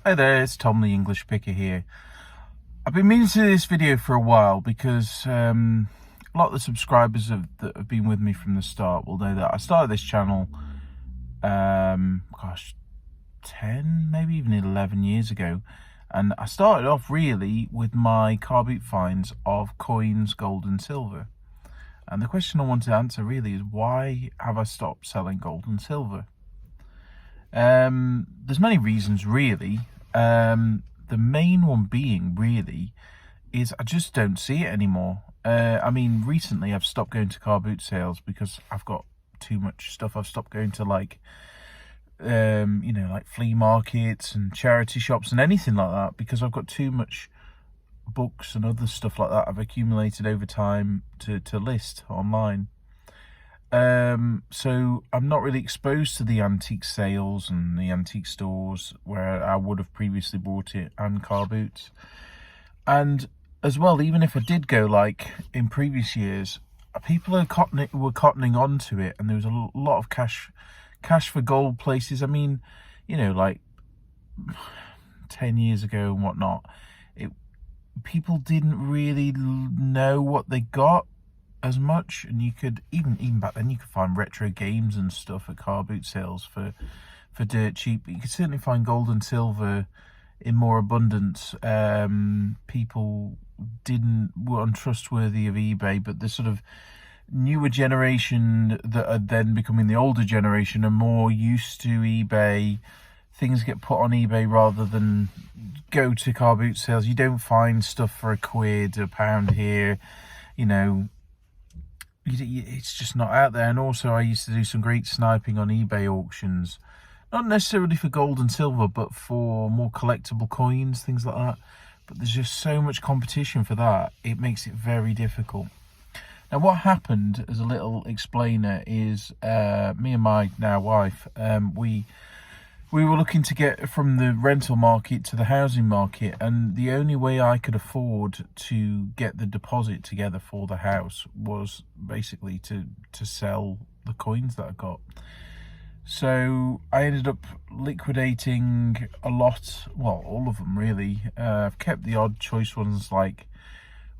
Hi there, it's Tom the English Picker here. I've been meaning to do this video for a while because a lot of the subscribers that have been with me from the start will know that I started this channel, 10, maybe even 11 years ago. And I started off really with my car boot finds of coins, gold and silver. And the question I want to answer really is, why have I stopped selling gold and silver? There's many reasons really. The main one being really is I just don't see it anymore. I mean, recently I've stopped going to car boot sales because I've got too much stuff. I've stopped going to like flea markets and charity shops and anything like that because I've got too much books and other stuff like that I've accumulated over time to list online. So I'm not really exposed to the antique sales and the antique stores where I would have previously bought it, and car boots. And as well, even if I did go like in previous years, people were cottoning on to it, and there was a lot of cash for gold places. I mean, like 10 years ago and whatnot, people didn't really know what they got as much, and you could even back then you could find retro games and stuff at car boot sales for dirt cheap, but you could certainly find gold and silver in more abundance. People were untrustworthy of eBay, but the sort of newer generation that are then becoming the older generation are more used to eBay. Things get put on eBay rather than go to car boot sales. You don't find stuff for £1, £1 here, it's just not out there. And also I used to do some great sniping on eBay auctions, not necessarily for gold and silver, but for more collectible coins, things like that. But there's just so much competition for that, it makes it very difficult. Now what happened, as a little explainer, is me and my now wife, we were looking to get from the rental market to the housing market, and the only way I could afford to get the deposit together for the house was basically to sell the coins that I got. So I ended up liquidating a lot, well, all of them really. I've kept the odd choice ones, like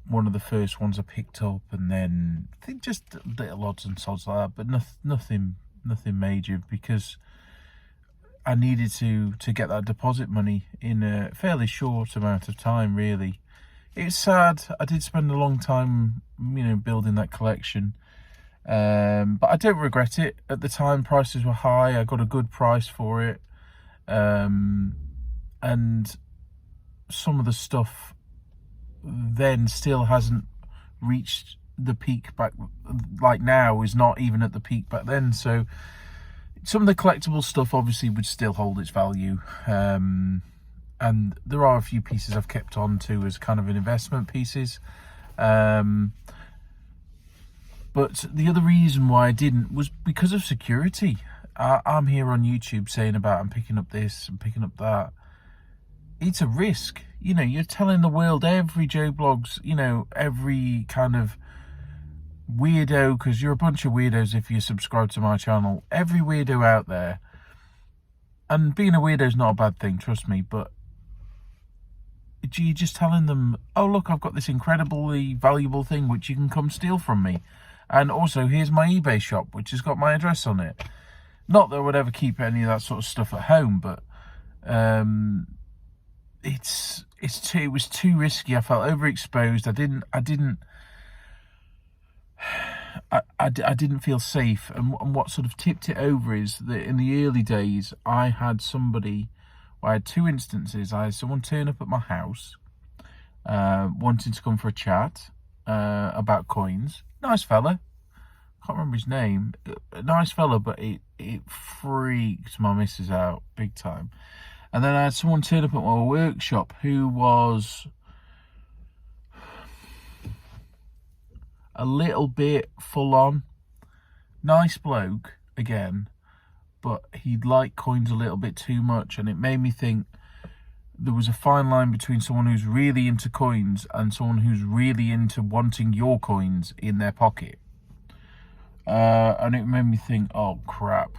one of the first ones I picked up, and then I think just little odds and sods like that, but nothing major, because I needed to get that deposit money in a fairly short amount of time, really. It's sad. I did spend a long time, building that collection. But I don't regret it. At the time, prices were high. I got a good price for it. And some of the stuff then still hasn't reached the peak back, like now, is not even at the peak back then. So some of the collectible stuff obviously would still hold its value, and there are a few pieces I've kept on to as kind of investment pieces, but the other reason why I didn't was because of security. I'm here on YouTube saying about I'm picking up this and picking up that. It's a risk. You're telling the world, every Joe Blogs, every kind of weirdo, because you're a bunch of weirdos if you subscribe to my channel, every weirdo out there, and being a weirdo is not a bad thing, trust me, but you're just telling them, oh look, I've got this incredibly valuable thing which you can come steal from me, and also here's my eBay shop which has got my address on it. Not that I would ever keep any of that sort of stuff at home, but it was too risky. I felt overexposed. I didn't feel safe, and what sort of tipped it over is that in the early days I had two instances. I had someone turn up at my house wanting to come for a chat about coins. Nice fella, can't remember his name, a nice fella, but it freaked my missus out big time. And then I had someone turn up at my workshop who was a little bit full on. Nice bloke, again, but he'd like coins a little bit too much, and it made me think there was a fine line between someone who's really into coins and someone who's really into wanting your coins in their pocket. And it made me think, oh crap,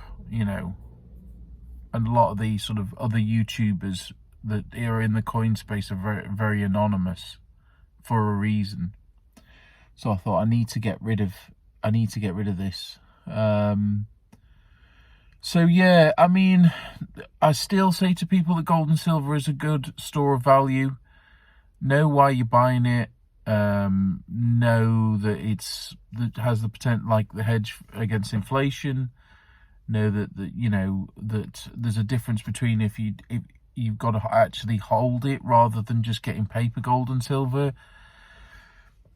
and a lot of these sort of other YouTubers that are in the coin space are very, very anonymous for a reason. So I thought I need to get rid of this. So yeah, I mean, I still say to people that gold and silver is a good store of value. Know why you're buying it. Know that that has the potential, like the hedge against inflation. Know that you know that there's a difference between if you've got to actually hold it rather than just getting paper gold and silver.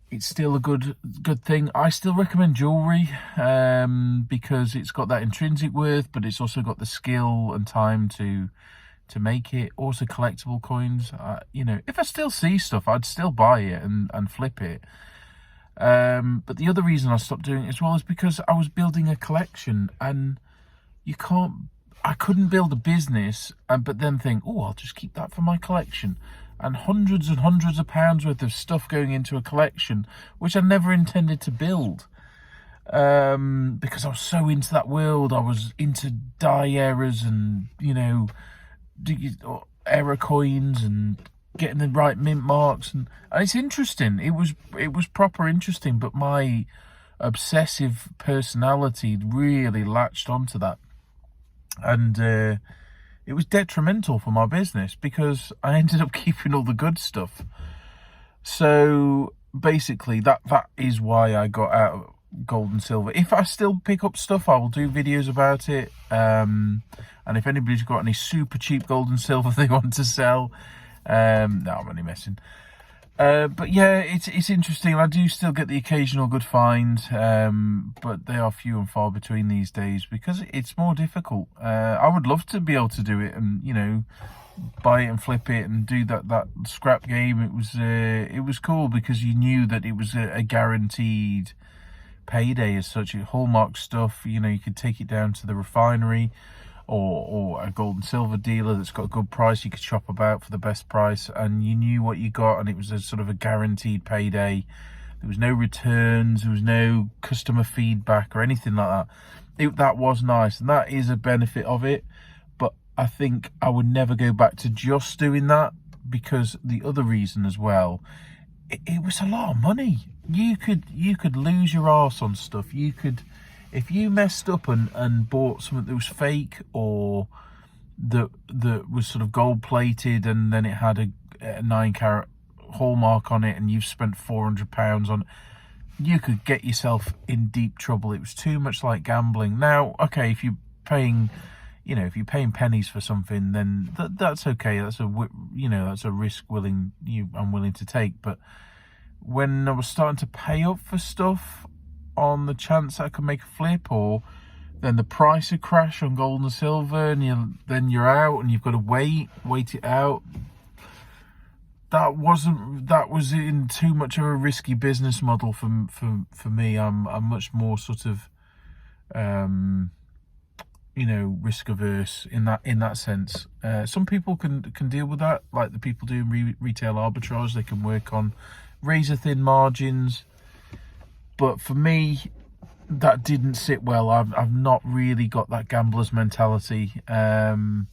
It's still a good thing. I still recommend jewellery because it's got that intrinsic worth, but it's also got the skill and time to make it. Also collectible coins. You know, if I still see stuff, I'd still buy it and flip it. But the other reason I stopped doing it as well is because I was building a collection, and I couldn't build a business but then think, oh, I'll just keep that for my collection. And hundreds of pounds worth of stuff going into a collection, which I never intended to build. Because I was so into that world. I was into die errors and, you know, error coins and getting the right mint marks. And it's interesting. It was proper interesting, but my obsessive personality really latched onto that. And it was detrimental for my business because I ended up keeping all the good stuff. So basically that is why I got out of gold and silver. If I still pick up stuff, I will do videos about it. And if anybody's got any super cheap gold and silver they want to sell, no, I'm only messing. But yeah, it's interesting. I do still get the occasional good find, but they are few and far between these days because it's more difficult. I would love to be able to do it and, you know, buy it and flip it and do that scrap game. It was cool because you knew that it was a guaranteed payday as such. Hallmark stuff, you know, you could take it down to the refinery or a gold and silver dealer that's got a good price. You could shop about for the best price, and you knew what you got, and it was a sort of a guaranteed payday. There was no returns, there was no customer feedback or anything like that. That was nice, and that is a benefit of it. But I think I would never go back to just doing that, because the other reason as well, it was a lot of money. You could lose your arse on stuff. You could, if you messed up and bought something that was fake or that was sort of gold plated and then it had a 9-carat hallmark on it and you've spent £400 on it, you could get yourself in deep trouble. It was too much like gambling. Now, okay, if you're paying, you know, if you're paying pennies for something, then that's okay. That's a risk I'm willing to take. But when I was starting to pay up for stuff on the chance that I could make a flip, or then the price would crash on gold and silver, and then you're out and you've got to wait it out. That was in too much of a risky business model for me. I'm much more sort of risk averse in that sense. Some people can deal with that, like the people doing retail arbitrage. They can work on razor thin margins. But for me, that didn't sit well. I've not really got that gambler's mentality. So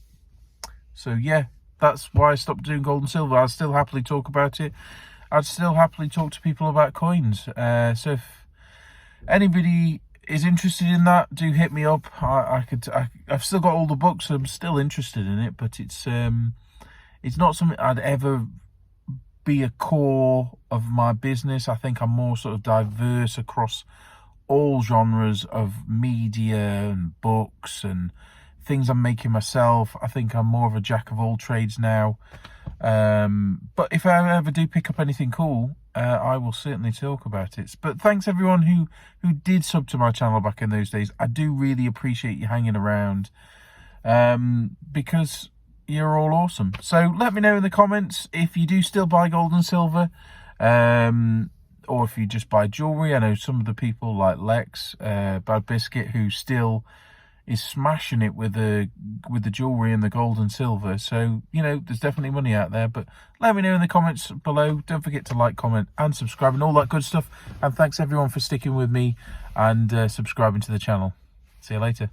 yeah, that's why I stopped doing gold and silver. I'd still happily talk about it. I'd still happily talk to people about coins. So if anybody is interested in that, do hit me up. I've still got all the books. So I'm still interested in it, but it's not something I'd ever be a core of my business. I think I'm more sort of diverse across all genres of media and books and things I'm making myself. I think I'm more of a jack of all trades now. But if I ever do pick up anything cool, I will certainly talk about it. But thanks everyone who did sub to my channel back in those days. I do really appreciate you hanging around, because you're all awesome. So let me know in the comments if you do still buy gold and silver, or if you just buy jewellery. I know some of the people like Lex, Bad Biscuit, who still is smashing it with the jewellery and the gold and silver. So, you know, there's definitely money out there. But let me know in the comments below. Don't forget to like, comment and subscribe and all that good stuff. And thanks everyone for sticking with me and subscribing to the channel. See you later.